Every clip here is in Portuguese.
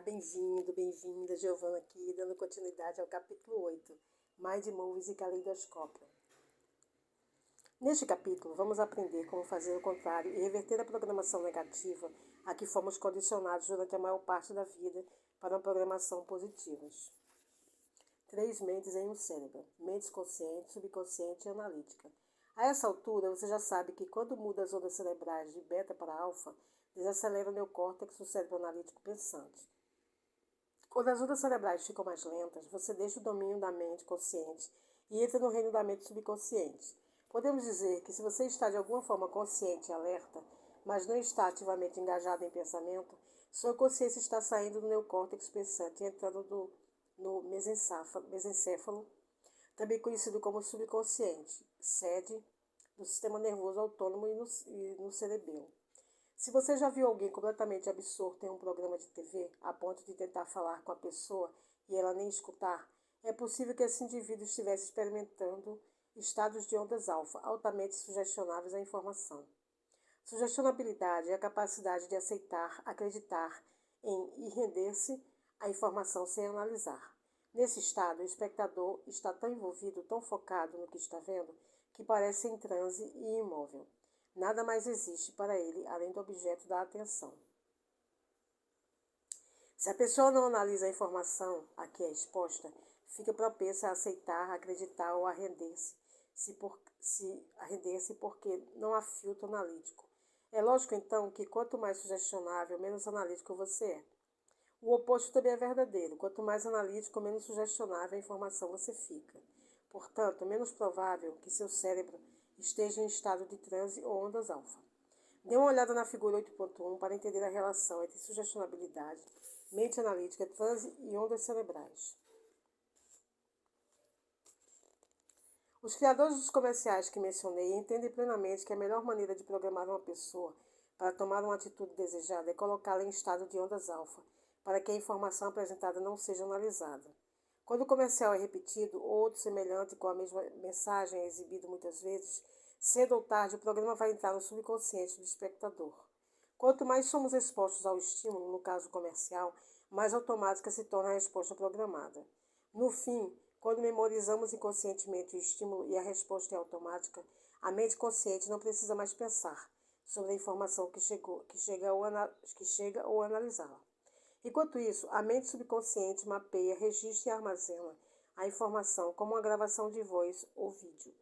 bem-vindo, bem-vinda, Giovana aqui, dando continuidade ao capítulo 8, Mind Movies e Caleidoscópio. Neste capítulo, vamos aprender como fazer o contrário e reverter a programação negativa a que fomos condicionados durante a maior parte da vida para uma programação positiva. 3 mentes em um cérebro, mentes consciente, subconsciente e analítica. A essa altura, você já sabe que quando muda as ondas cerebrais de beta para alfa, desacelera o neocórtex do cérebro analítico pensante. Quando as ondas cerebrais ficam mais lentas, você deixa o domínio da mente consciente e entra no reino da mente subconsciente. Podemos dizer que se você está de alguma forma consciente e alerta, mas não está ativamente engajado em pensamento, sua consciência está saindo do neocórtex pensante e entrando no mesencéfalo, também conhecido como subconsciente, sede do sistema nervoso autônomo e no cerebelo. Se você já viu alguém completamente absorto em um programa de TV, a ponto de tentar falar com a pessoa e ela nem escutar, é possível que esse indivíduo estivesse experimentando estados de ondas alfa, altamente sugestionáveis à informação. Sugestionabilidade é a capacidade de aceitar, acreditar em e render-se à informação sem analisar. Nesse estado, o espectador está tão envolvido, tão focado no que está vendo, que parece em transe e imóvel. Nada mais existe para ele além do objeto da atenção. Se a pessoa não analisa a informação a que é exposta, fica propensa a aceitar, a acreditar ou a render-se, porque não há filtro analítico. É lógico, então, que quanto mais sugestionável, menos analítico você é. O oposto também é verdadeiro. Quanto mais analítico, menos sugestionável a informação você fica. Portanto, menos provável que seu cérebro esteja em estado de transe ou ondas alfa. Dê uma olhada na figura 8.1 para entender a relação entre sugestionabilidade, mente analítica, transe e ondas cerebrais. Os criadores dos comerciais que mencionei entendem plenamente que a melhor maneira de programar uma pessoa para tomar uma atitude desejada é colocá-la em estado de ondas alfa, para que a informação apresentada não seja analisada. Quando o comercial é repetido ou outro semelhante com a mesma mensagem é exibido muitas vezes, cedo ou tarde o programa vai entrar no subconsciente do espectador. Quanto mais somos expostos ao estímulo, no caso comercial, mais automática se torna a resposta programada. No fim, quando memorizamos inconscientemente o estímulo e a resposta é automática, a mente consciente não precisa mais pensar sobre a informação que chega ou analisá-la. Enquanto isso, a mente subconsciente mapeia, registra e armazena a informação como uma gravação de voz ou vídeo.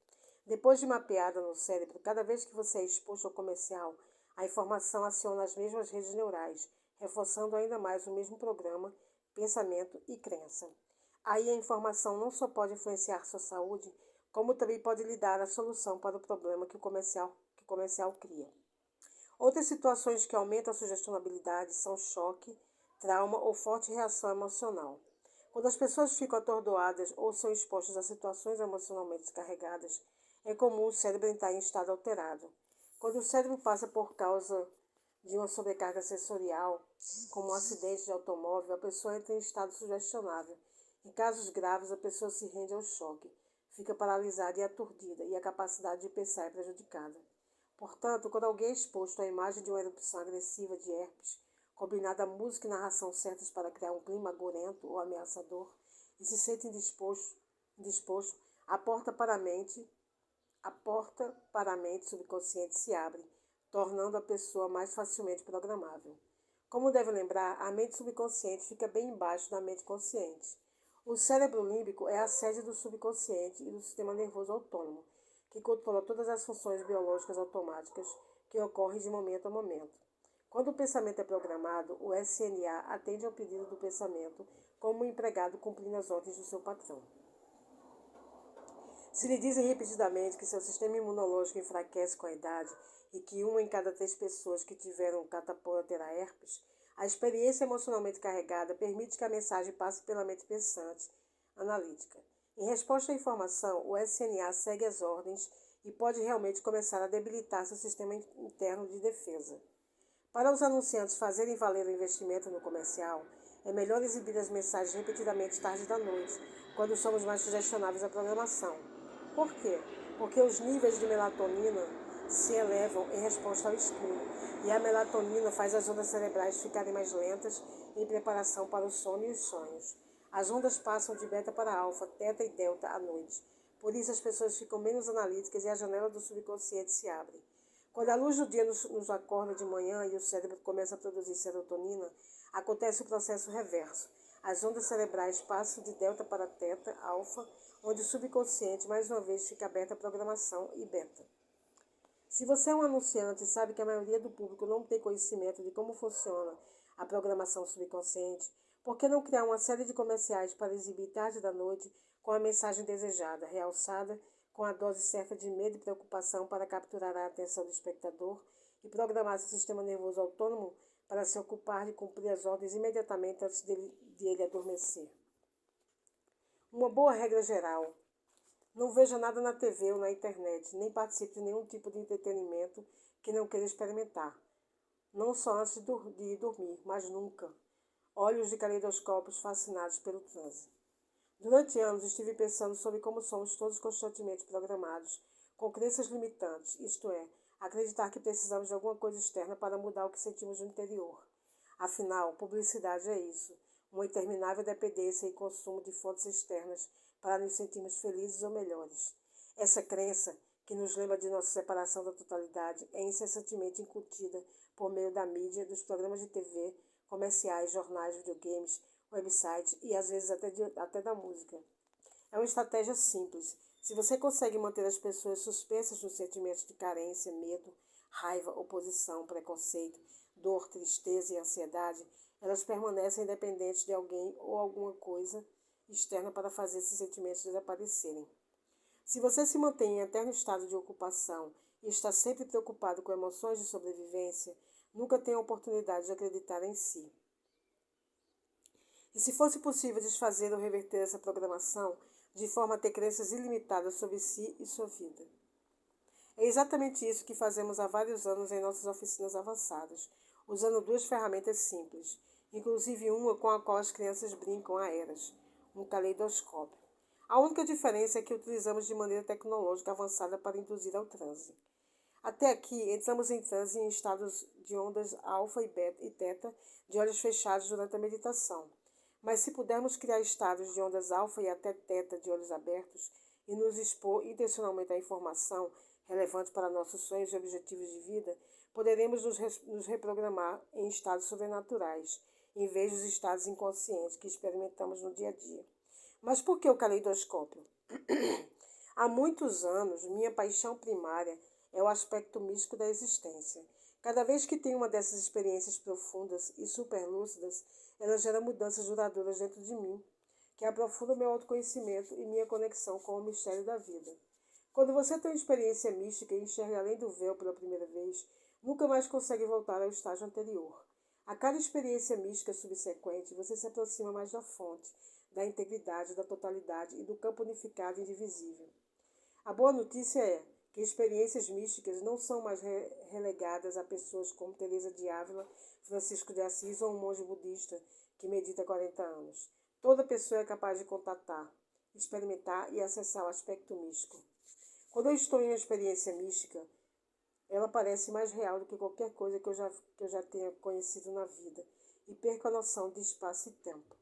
Depois de mapeada no cérebro, cada vez que você é exposto ao comercial, a informação aciona as mesmas redes neurais, reforçando ainda mais o mesmo programa, pensamento e crença. Aí a informação não só pode influenciar sua saúde, como também pode lhe dar a solução para o problema que o comercial cria. Outras situações que aumentam a sugestionabilidade são choque, trauma ou forte reação emocional. Quando as pessoas ficam atordoadas ou são expostas a situações emocionalmente carregadas, é comum o cérebro entrar em estado alterado. Quando o cérebro passa por causa de uma sobrecarga sensorial, como um acidente de automóvel, a pessoa entra em estado sugestionável. Em casos graves, a pessoa se rende ao choque, fica paralisada e aturdida, e a capacidade de pensar é prejudicada. Portanto, quando alguém é exposto à imagem de uma erupção agressiva de herpes, combinada a música e narração certas para criar um clima agorento ou ameaçador, e se sente indisposto, a porta para a mente subconsciente se abre, tornando a pessoa mais facilmente programável. Como deve lembrar, a mente subconsciente fica bem embaixo da mente consciente. O cérebro límbico é a sede do subconsciente e do sistema nervoso autônomo, que controla todas as funções biológicas automáticas que ocorrem de momento a momento. Quando o pensamento é programado, o SNA atende ao pedido do pensamento como um empregado cumprindo as ordens do seu patrão. Se lhe dizem repetidamente que seu sistema imunológico enfraquece com a idade e que 1 em cada 3 pessoas que tiveram catapora terá herpes, a experiência emocionalmente carregada permite que a mensagem passe pela mente pensante, analítica. Em resposta à informação, o SNA segue as ordens e pode realmente começar a debilitar seu sistema interno de defesa. Para os anunciantes fazerem valer o investimento no comercial, é melhor exibir as mensagens repetidamente tarde da noite, quando somos mais sugestionáveis à programação. Por quê? Porque os níveis de melatonina se elevam em resposta ao escuro, e a melatonina faz as ondas cerebrais ficarem mais lentas em preparação para o sono e os sonhos. As ondas passam de beta para alfa, teta e delta à noite. Por isso as pessoas ficam menos analíticas e a janela do subconsciente se abre. Quando a luz do dia nos acorda de manhã e o cérebro começa a produzir serotonina, acontece o processo reverso. As ondas cerebrais passam de delta para teta, alfa, onde o subconsciente mais uma vez fica aberto à programação e beta. Se você é um anunciante e sabe que a maioria do público não tem conhecimento de como funciona a programação subconsciente, por que não criar uma série de comerciais para exibir tarde da noite com a mensagem desejada, realçada, com a dose certa de medo e preocupação para capturar a atenção do espectador e programar seu sistema nervoso autônomo para se ocupar de cumprir as ordens imediatamente antes de ele adormecer? Uma boa regra geral: não veja nada na TV ou na internet, nem participe de nenhum tipo de entretenimento que não queira experimentar. Não só antes de ir dormir, mas nunca. Olhos de caleidoscópios fascinados pelo transe. Durante anos estive pensando sobre como somos todos constantemente programados, com crenças limitantes, isto é, acreditar que precisamos de alguma coisa externa para mudar o que sentimos no interior. Afinal, publicidade é isso, uma interminável dependência e consumo de fontes externas para nos sentirmos felizes ou melhores. Essa crença, que nos lembra de nossa separação da totalidade, é incessantemente incutida por meio da mídia, dos programas de TV, comerciais, jornais, videogames, websites e às vezes até da música. É uma estratégia simples. Se você consegue manter as pessoas suspensas nos sentimentos de carência, medo, raiva, oposição, preconceito, dor, tristeza e ansiedade, elas permanecem independentes de alguém ou alguma coisa externa para fazer esses sentimentos desaparecerem. Se você se mantém em eterno estado de ocupação e está sempre preocupado com emoções de sobrevivência, nunca tem a oportunidade de acreditar em si. E se fosse possível desfazer ou reverter essa programação de forma a ter crenças ilimitadas sobre si e sua vida? É exatamente isso que fazemos há vários anos em nossas oficinas avançadas, usando duas ferramentas simples, inclusive uma com a qual as crianças brincam há eras, um caleidoscópio. A única diferença é que utilizamos de maneira tecnológica avançada para induzir ao transe. Até aqui, entramos em transe em estados de ondas alfa e beta e teta de olhos fechados durante a meditação. Mas se pudermos criar estados de ondas alfa e até teta de olhos abertos e nos expor intencionalmente à informação relevante para nossos sonhos e objetivos de vida, poderemos nos reprogramar em estados sobrenaturais, em vez dos estados inconscientes que experimentamos no dia a dia. Mas por que o caleidoscópio? Há muitos anos, minha paixão primária é o aspecto místico da existência. Cada vez que tenho uma dessas experiências profundas e superlúcidas, ela gera mudanças duradouras dentro de mim, que aprofundam meu autoconhecimento e minha conexão com o mistério da vida. Quando você tem uma experiência mística e enxerga além do véu pela primeira vez, nunca mais consegue voltar ao estágio anterior. A cada experiência mística subsequente, você se aproxima mais da fonte, da integridade, da totalidade e do campo unificado e indivisível. A boa notícia é que experiências místicas não são mais relegadas a pessoas como Teresa de Ávila, Francisco de Assis ou um monge budista que medita há 40 anos. Toda pessoa é capaz de contatar, experimentar e acessar o aspecto místico. Quando eu estou em uma experiência mística, ela parece mais real do que qualquer coisa que eu já tenha conhecido na vida e perco a noção de espaço e tempo.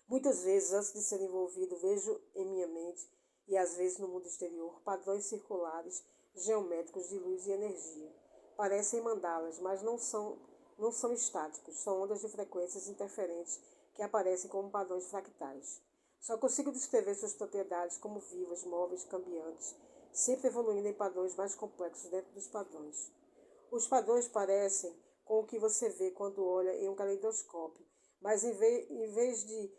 Muitas vezes, antes de ser envolvido, vejo em minha mente e às vezes no mundo exterior padrões circulares, geométricos de luz e energia. Parecem mandalas, mas não são estáticos, são ondas de frequências interferentes que aparecem como padrões fractais. Só consigo descrever suas propriedades como vivas, móveis, cambiantes, sempre evoluindo em padrões mais complexos dentro dos padrões. Os padrões parecem com o que você vê quando olha em um caleidoscópio, mas em vez de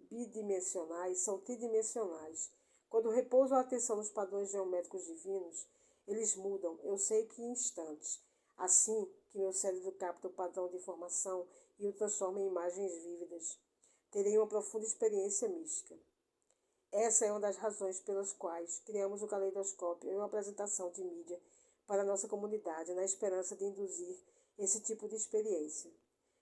bidimensionais, são tridimensionais. Quando repouso a atenção nos padrões geométricos divinos, eles mudam, eu sei que em instantes. Assim que meu cérebro capta o padrão de informação e o transforma em imagens vívidas. Terei uma profunda experiência mística. Essa é uma das razões pelas quais criamos o caleidoscópio em uma apresentação de mídia para a nossa comunidade, na esperança de induzir esse tipo de experiência.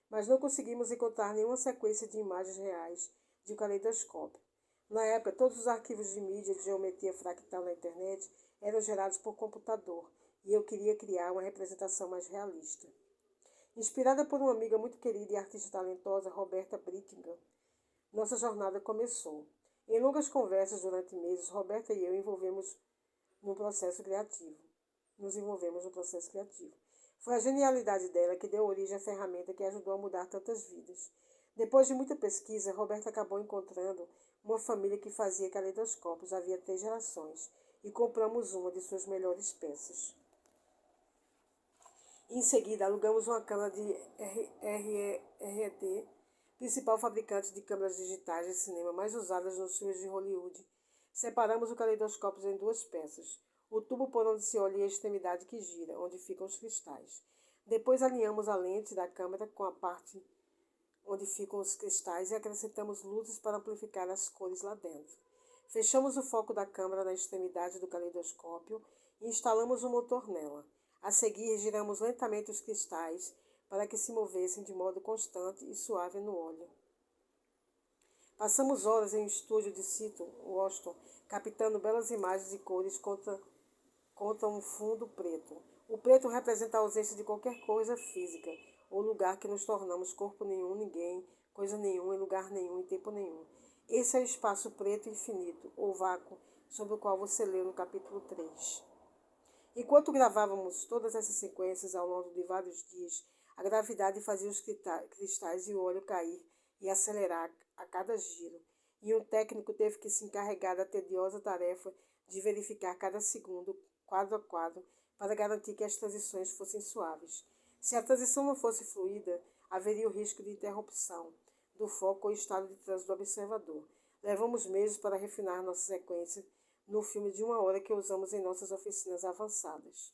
Mas não conseguimos encontrar nenhuma sequência de imagens reais de um caleidoscópio. Na época, todos os arquivos de mídia de geometria fractal na internet eram gerados por computador, e eu queria criar uma representação mais realista. Inspirada por uma amiga muito querida e artista talentosa, Roberta Brittingham, nossa jornada começou. Em longas conversas durante meses, Roberta e eu nos envolvemos no processo criativo. Foi a genialidade dela que deu origem à ferramenta que ajudou a mudar tantas vidas. Depois de muita pesquisa, Roberta acabou encontrando uma família que fazia caleidoscópios havia 3 gerações e compramos uma de suas melhores peças. Em seguida, alugamos uma câmera de RED, principal fabricante de câmeras digitais de cinema mais usadas nos filmes de Hollywood. Separamos o caleidoscópio em 2 peças. O tubo por onde se olha e a extremidade que gira, onde ficam os cristais. Depois alinhamos a lente da câmera com a parte onde ficam os cristais e acrescentamos luzes para amplificar as cores lá dentro. Fechamos o foco da câmera na extremidade do caleidoscópio e instalamos o motor nela. A seguir, giramos lentamente os cristais para que se movessem de modo constante e suave no olho. Passamos horas em um estúdio de Seattle, Washington, captando belas imagens de cores contra um fundo preto. O preto representa a ausência de qualquer coisa física, ou lugar que nos tornamos corpo nenhum, ninguém, coisa nenhuma, em lugar nenhum, em tempo nenhum. Esse é o espaço preto infinito, ou vácuo, sobre o qual você leu no capítulo 3. Enquanto gravávamos todas essas sequências ao longo de vários dias, a gravidade fazia os cristais e o óleo cair e acelerar a cada giro, e um técnico teve que se encarregar da tediosa tarefa de verificar cada segundo, quadro a quadro, para garantir que as transições fossem suaves. Se a transição não fosse fluida, haveria o risco de interrupção do foco ou estado de transe do observador. Levamos meses para refinar nossa sequência no filme de 1 hora que usamos em nossas oficinas avançadas.